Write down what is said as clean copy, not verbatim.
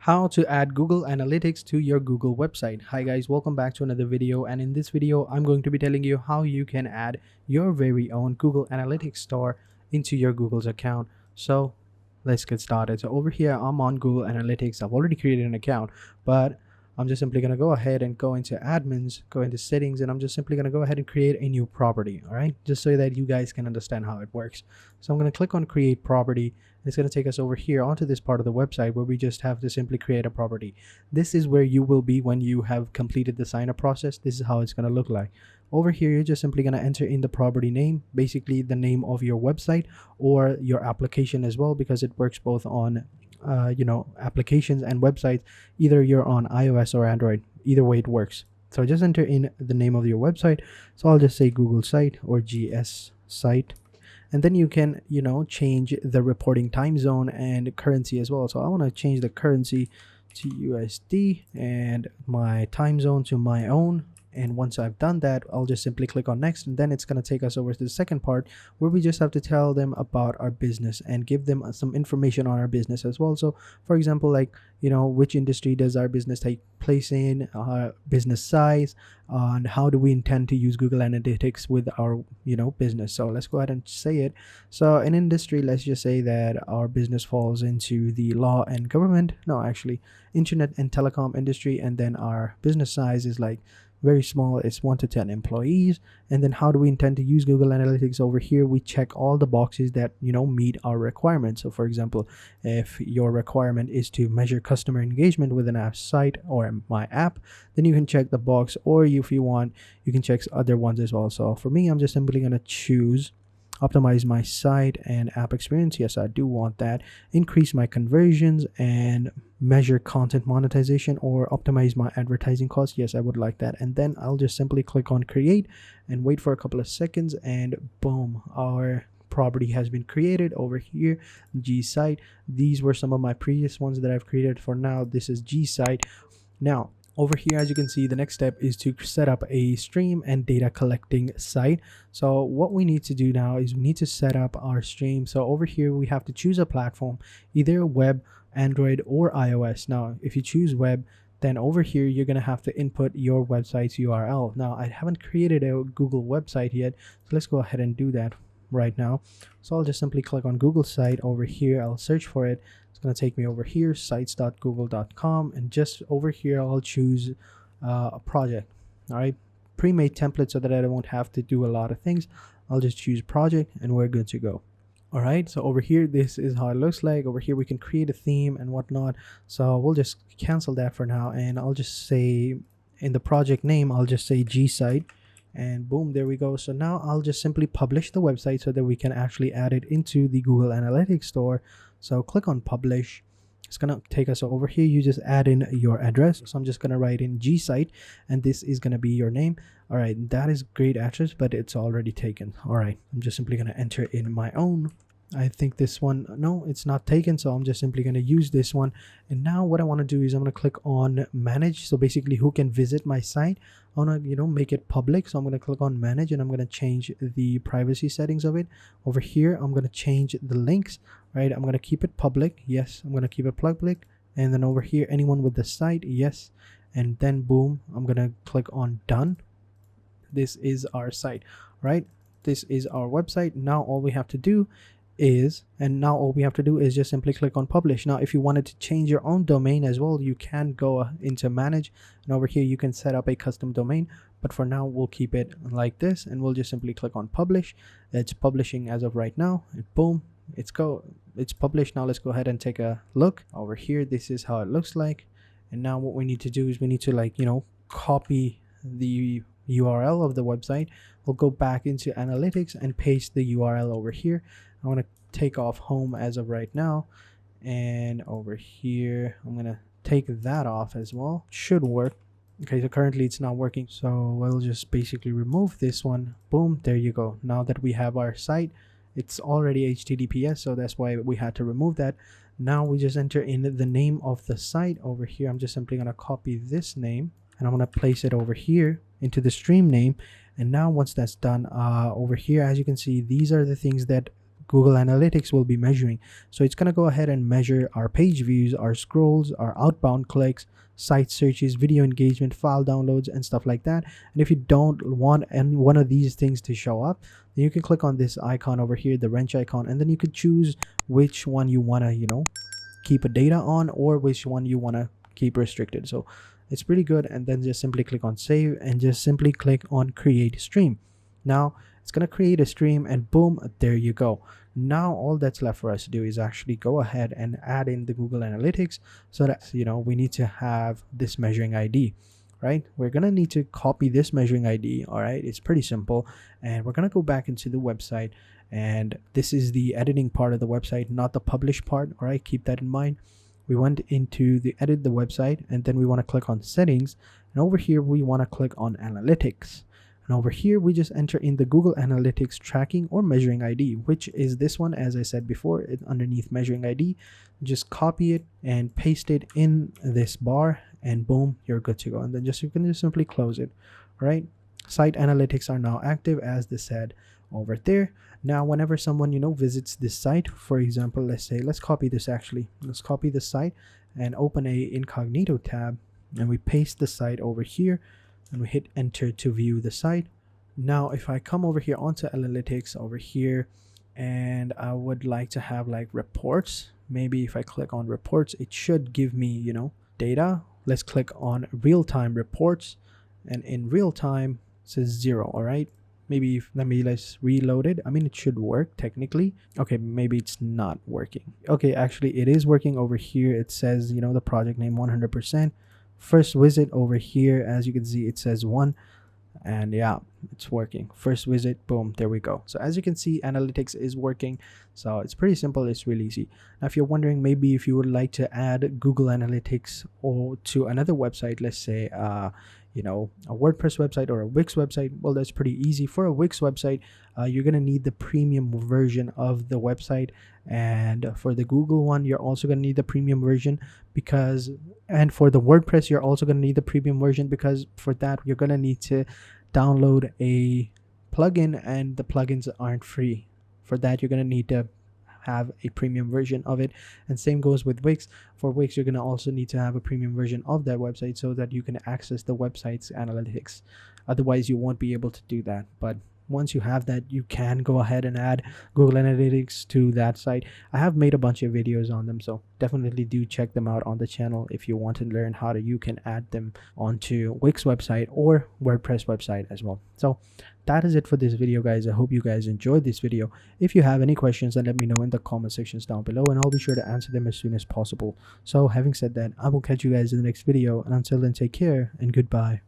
How to add Google Analytics to your Google website. Hi guys, welcome back to another video, and in this video I'm going to be telling you how you can add your very own Google Analytics store into your Google's account. So let's get started. So over here I'm on Google Analytics. I've already created an account, but I'm just simply going to go ahead and go into admins, go into settings, and I'm just simply going to go ahead and create a new property. All right, just so that you guys can understand how it works. So I'm going to click on create property. It's going to take us over here onto this part of the website where we just have to simply create a property. This is where you will be when you have completed the sign up process. This is how it's going to look like. Over here, you're just simply going to enter in the property name, basically the name of your website or your application as well, because it works both on applications and websites. Either you're on iOS or Android, either way it works. So just enter in the name of your website. So I'll just say Google site or GS site, and then you can change the reporting time zone and currency as well. So I want to change the currency to USD and my time zone to my own. And once I've done that, I'll just simply click on next, and then it's going to take us over to the second part where we just have to tell them about our business and give them some information on our business as well. So for example, like which industry does our business take place in, business size, and how do we intend to use Google Analytics with our business. So let's go ahead and say it. So in industry, let's just say that our business falls into the law and government, no, actually internet and telecom industry, and then our business size is like very small, it's 1 to 10 employees. And then how do we intend to use Google Analytics? Over here we check all the boxes that meet our requirements. So for example, if your requirement is to measure customer engagement with an app site or my app, then you can check the box, or if you want, you can check other ones as well. So for me, I'm just simply going to choose optimize my site and app experience. Yes, I do want that. Increase my conversions and measure content monetization or optimize my advertising costs. Yes, I would like that. And then I'll just simply click on create and wait for a couple of seconds, and boom, our property has been created over here. G site. These were some of my previous ones that I've created. For now, this is G site. Now over here, as you can see, the next step is to set up a stream and data collecting site. So what we need to do now is we need to set up our stream. So over here, we have to choose a platform, either web, Android, or iOS. Now, if you choose web, then over here, you're going to have to input your website's URL. Now, I haven't created a Google website yet, so let's go ahead and do that right now. So I'll just simply click on Google site over here. I'll search for it. It's going to take me over here, sites.google.com, and just over here I'll choose a project. All right, pre-made template so that I won't have to do a lot of things. I'll just choose project and we're good to go. All right, so over here this is how it looks like. Over here we can create a theme and whatnot, so we'll just cancel that for now, and I'll just say in the project name I'll just say G site, and boom, there we go. So now I'll just simply publish the website so that we can actually add it into the Google Analytics store. So click on publish. It's gonna take us over here. You just add in your address. So I'm just gonna write in G site, and this is gonna be your name. All right, that is great address, but it's already taken. All right, I'm just simply gonna enter in my own. I think this one, no, it's not taken, so I'm just simply going to use this one. And now what I want to do is I'm going to click on manage. So basically, who can visit my site? I want to make it public, so I'm going to click on manage, and I'm going to change the privacy settings of it. Over here I'm going to change the links. Right, I'm going to keep it public. Yes, I'm going to keep it public. And then over here, anyone with the site, yes. And then boom, I'm going to click on done. This is our site, right? This is our website. Now all we have to do is just simply click on publish. Now if you wanted to change your own domain as well, you can go into manage, and over here you can set up a custom domain, but for now we'll keep it like this, and we'll just simply click on publish. It's publishing as of right now, and boom, it's published. Now let's go ahead and take a look over here. This is how it looks like. And now what we need to do is we need to copy the URL of the website. We'll go back into analytics and paste the URL over here. I want to take off home as of right now, and over here I'm going to take that off as well. Should work. Okay, so currently it's not working, so we'll just basically remove this one. Boom, there you go. Now that we have our site, it's already HTTPS, so that's why we had to remove that. Now we just enter in the name of the site over here. I'm just simply going to copy this name, and I'm going to place it over here into the stream name. And now once that's done, over here, as you can see, these are the things that Google Analytics will be measuring. So it's going to go ahead and measure our page views, our scrolls, our outbound clicks, site searches, video engagement, file downloads, and stuff like that. And if you don't want any one of these things to show up, then you can click on this icon over here, the wrench icon, and then you could choose which one you want to, keep a data on, or which one you want to keep restricted. So it's pretty good. And then just simply click on save and just simply click on create stream. Now it's going to create a stream, and boom, there you go. Now all that's left for us to do is actually go ahead and add in the Google Analytics, so that we need to have this measuring ID, right? We're going to need to copy this measuring ID. All right, it's pretty simple. And we're going to go back into the website, and this is the editing part of the website, not the publish part. All right, keep that in mind. We went into the edit the website, and then we want to click on settings, and over here we want to click on analytics. And over here, we just enter in the Google Analytics tracking or measuring ID, which is this one. As I said before, it's underneath measuring ID. Just copy it and paste it in this bar, and boom, you're good to go. And then you can just simply close it. All right. Site analytics are now active, as they said over there. Now, whenever someone, visits this site, for example, let's copy this actually. Let's copy the site and open a incognito tab, and we paste the site over here. And we hit enter to view the site. Now, if I come over here onto analytics over here, and I would like to have like reports, maybe if I click on reports, it should give me, data. Let's click on real-time reports, and in real time it says 0. All right. Let's reload it. I mean, it should work technically. Okay, maybe it's not working. Okay, actually it is working over here. It says, the project name 100%. First visit over here, as you can see, it says 1, and yeah, it's working. First visit, boom, there we go. So as you can see, analytics is working. So it's pretty simple. It's really easy. Now, if you're wondering, maybe if you would like to add Google Analytics or to another website, let's say a WordPress website or a Wix website, well, that's pretty easy. For a Wix website, you're going to need the premium version of the website, and for the Google one, you're also going to need the premium version, and for the WordPress, you're also going to need the premium version, because for that, you're going to need to download a plugin, and the plugins aren't free. For that, you're going to need to have a premium version of it, and same goes with Wix. For Wix, you're going to also need to have a premium version of that website, so that you can access the website's analytics. Otherwise, you won't be able to do that. But once you have that, you can go ahead and add Google Analytics to that site. I have made a bunch of videos on them, so definitely do check them out on the channel if you want to learn how you can add them onto Wix website or WordPress website as well. So that is it for this video, guys. I hope you guys enjoyed this video. If you have any questions, then let me know in the comment sections down below, and I'll be sure to answer them as soon as possible. So having said that, I will catch you guys in the next video, and until then, take care and goodbye.